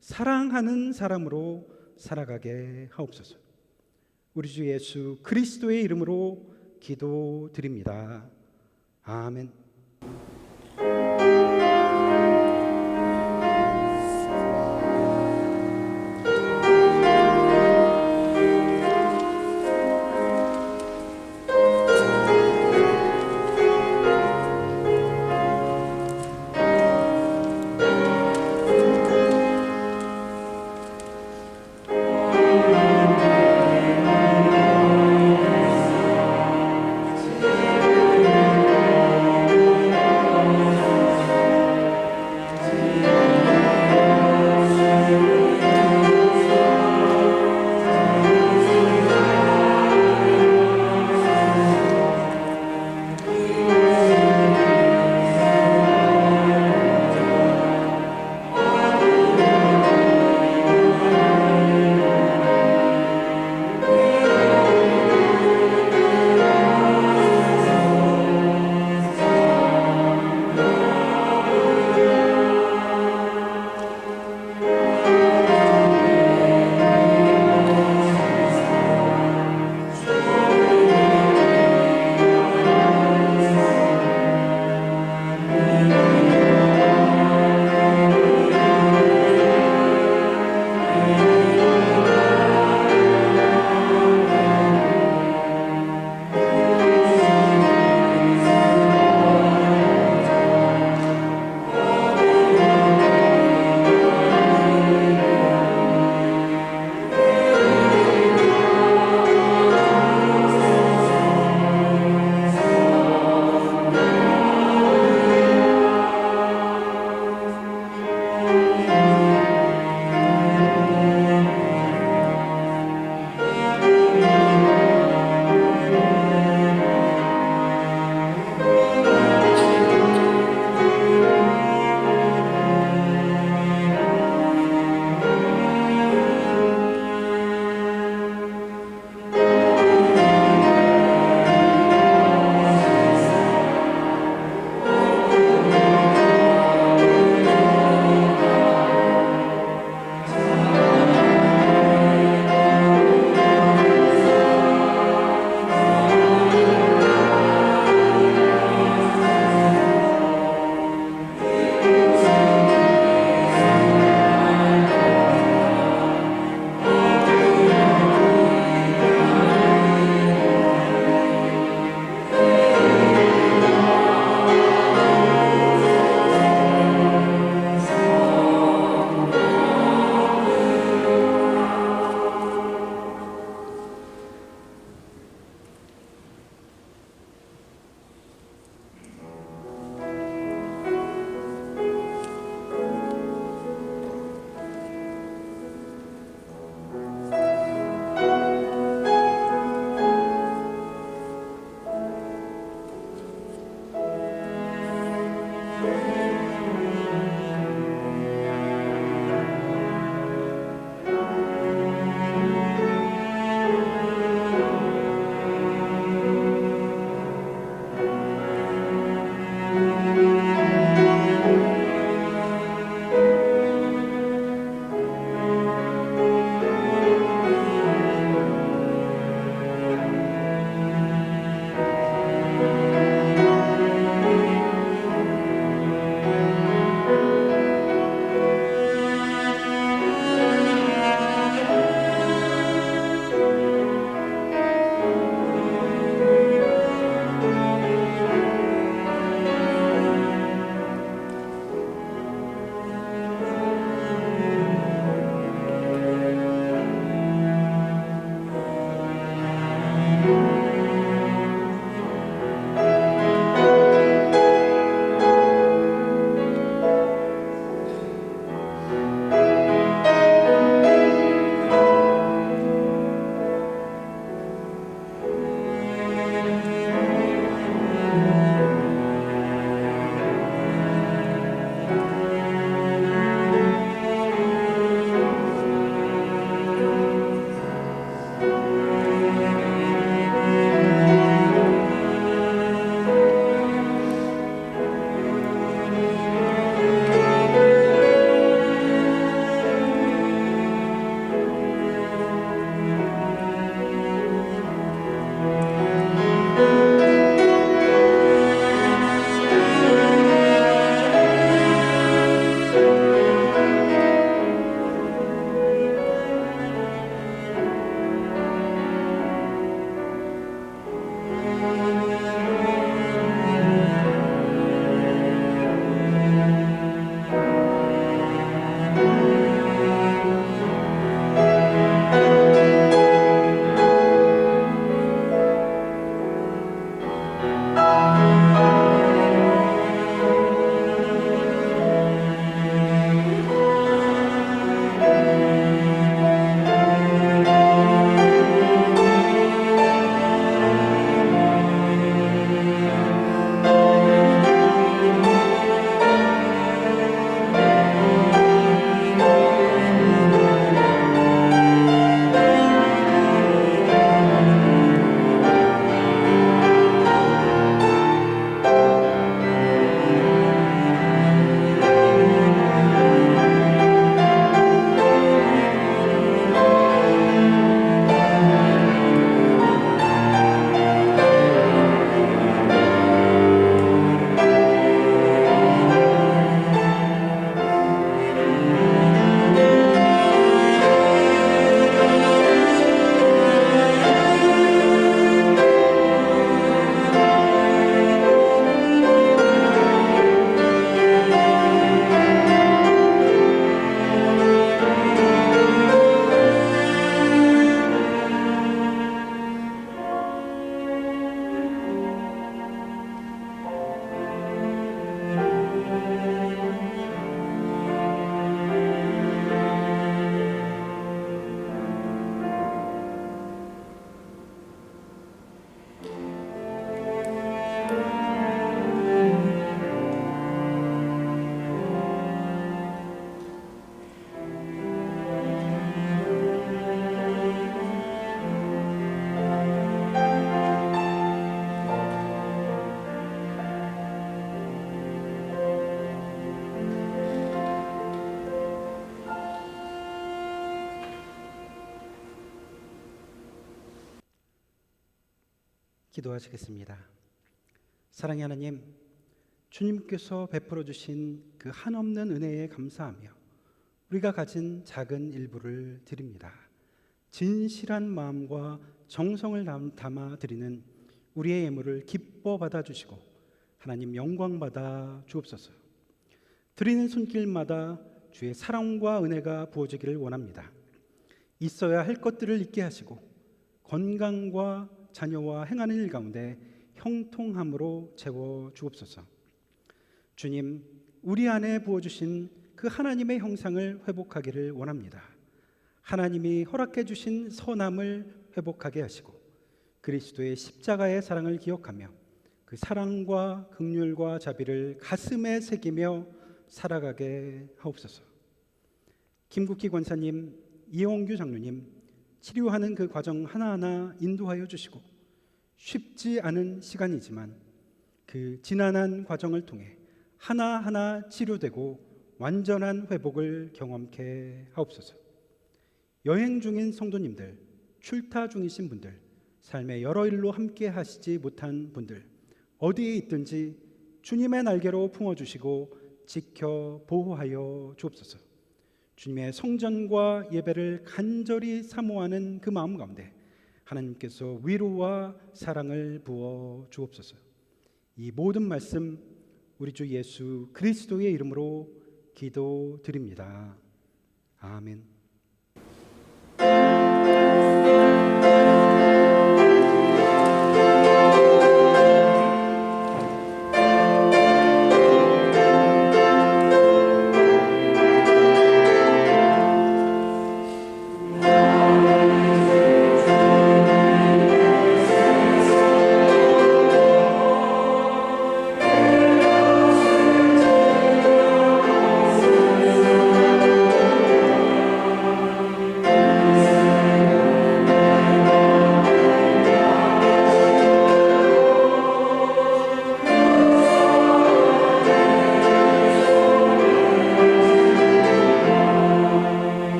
사랑하는 사람으로 살아가게 하옵소서. 우리 주 예수 그리스도의 이름으로 기도드립니다. 아멘. 기도하시겠습니다. 사랑의 하나님, 주님께서 베풀어 주신 그 한없는 은혜에 감사하며 우리가 가진 작은 일부를 드립니다. 진실한 마음과 정성을 담아 드리는 우리의 예물을 기뻐 받아주시고 하나님 영광 받아 주옵소서. 드리는 손길마다 주의 사랑과 은혜가 부어지기를 원합니다. 있어야 할 것들을 잊게 하시고 건강과 자녀와 행하는 일 가운데 형통함으로 채워 주옵소서. 주님, 우리 안에 부어주신 그 하나님의 형상을 회복하기를 원합니다. 하나님이 허락해 주신 선함을 회복하게 하시고 그리스도의 십자가의 사랑을 기억하며 그 사랑과 긍휼과 자비를 가슴에 새기며 살아가게 하옵소서. 김국희 권사님, 이홍규 장로님, 치료하는 그 과정 하나하나 인도하여 주시고 쉽지 않은 시간이지만 그 지난한 과정을 통해 하나하나 치료되고 완전한 회복을 경험케 하옵소서. 여행 중인 성도님들, 출타 중이신 분들, 삶의 여러 일로 함께 하시지 못한 분들, 어디에 있든지 주님의 날개로 품어주시고 지켜 보호하여 주옵소서. 주님의 성전과 예배를 간절히 사모하는 그 마음 가운데 하나님께서 위로와 사랑을 부어 주옵소서. 이 모든 말씀 우리 주 예수 그리스도의 이름으로 기도드립니다. 아멘.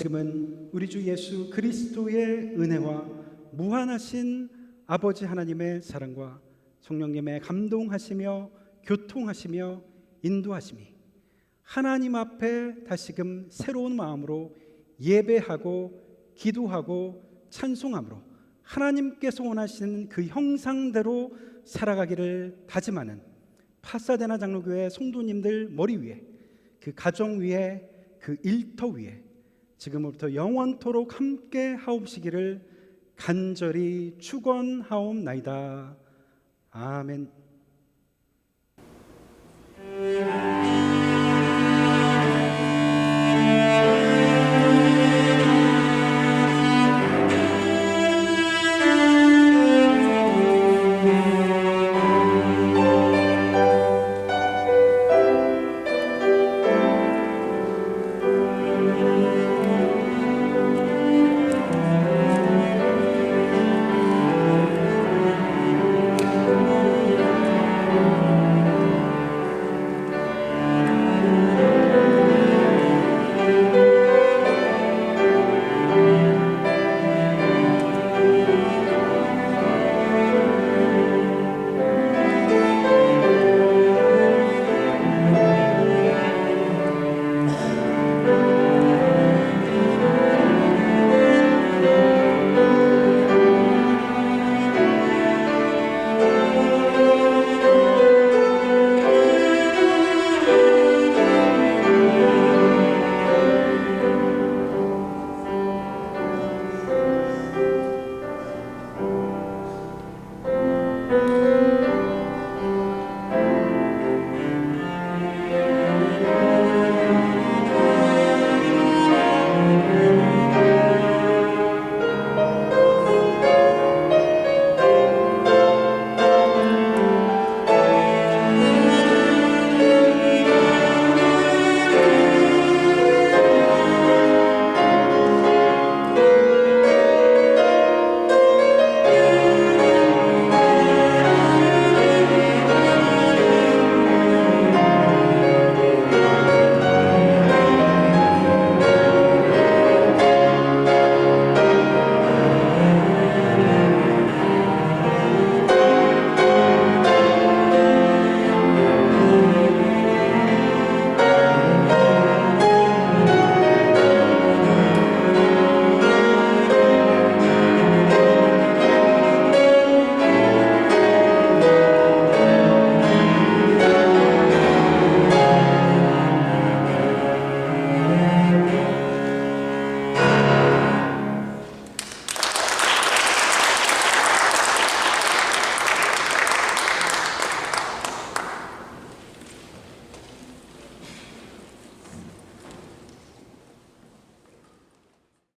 지금은 우리 주 예수 그리스도의 은혜와 무한하신 아버지 하나님의 사랑과 성령님의 감동하시며 교통하시며 인도하심이 하나님 앞에 다시금 새로운 마음으로 예배하고 기도하고 찬송함으로 하나님께서 원하시는 그 형상대로 살아가기를 다짐하는 파사데나 장로교회 성도님들 머리 위에, 그 가정 위에, 그 일터 위에 지금부터 영원토록 함께 하옵시기를 간절히 축원하옵나이다. 아멘.